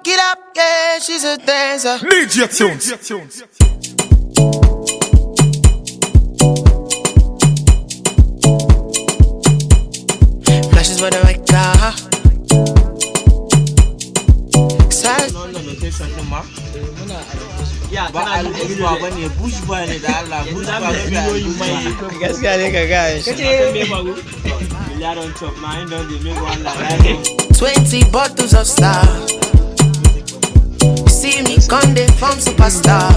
get up, yeah, she's a dancer. DJ Tunes. Flashes with the white car. Ya ba a bush ba ne bush ba ne da Allah bush ba ba gaskiya ne ka ga shi kace me faru yaron chop na inda da me wallahi 20 bottles of star. See me Conde from superstar.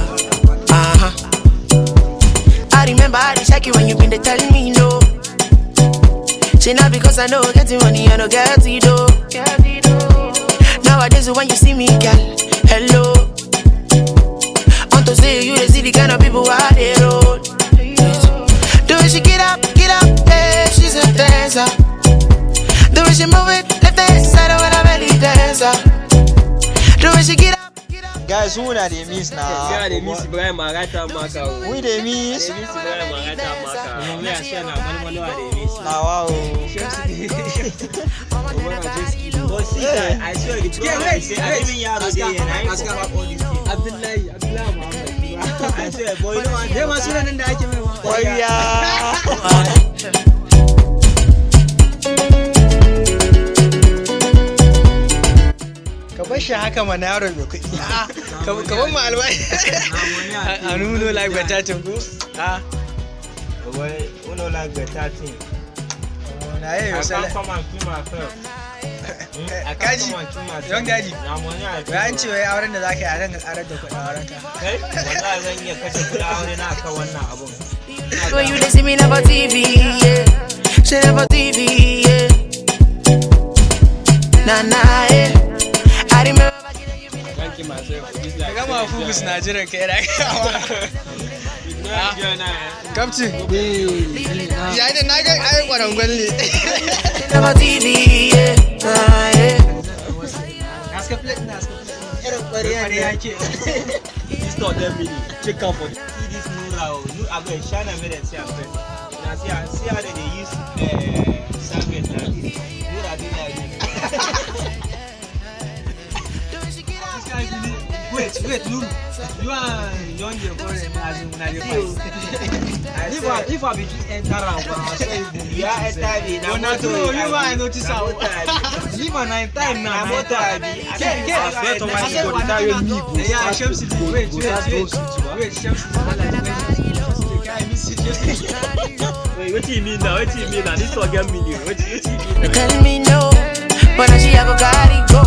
I remember I did check you when you been there telling me no. Say not because I know getting money, I know get it though. Nowadays when you see me, girl, hello. Want to say you see the kind of people I they roll. The way she get up, yeah, she's a dancer. The way she move it, left hand side when I belly dancer. The way she get up. guys, who na dey miss na? gaskiya da miss Ibrahim Marata maka We dey miss. da miss Ibrahim Marata maka mun ya sai na malmalo da miss Na wow. but see that I swear the problem is I even yaro dey and I ain't come up all this thing Abdullahi Muhammad I swear boy no one dey ma sunan da ake mai Wariya. Ka bar shi haka mana yaro mai kuɗi. Ka bar mu albashi. A nuno like better to go. boy uno like better thing Na yi I yau come and feel myself a kaji don gaji na money I bayan ce wai auren da za ka yi a ranka karar da kuɗin auren ka kai wallahi zan iya kashe kuɗin aure na akan wannan abun When you see me never TV, yeah. She never TV, yeah. Nah, yeah. I remember back in the you been thank you myself this ka gama fugus na jiran ka yana kawo Captain ya da na ga ayi kwarangwal ne never TV, yeah. Nah, yeah. aska plate na aska plate irin kwariya ne yake this not them mini check out for see this Nura no abeg shine am make dem see am first na see how they use serviette like this Nura dey like this Wait, Nuru. You are young boy, as in na the If I be enter am, I say you are enter me. Na moto, you are notice am. Leave am na time na moto abi. I swear to my God, that you me go. Yeah, Shamsi, wait. Shamsi, I miss you just. Wait, what do you mean now? This one get million. What do you mean? They telling me no, but now she a go carry go.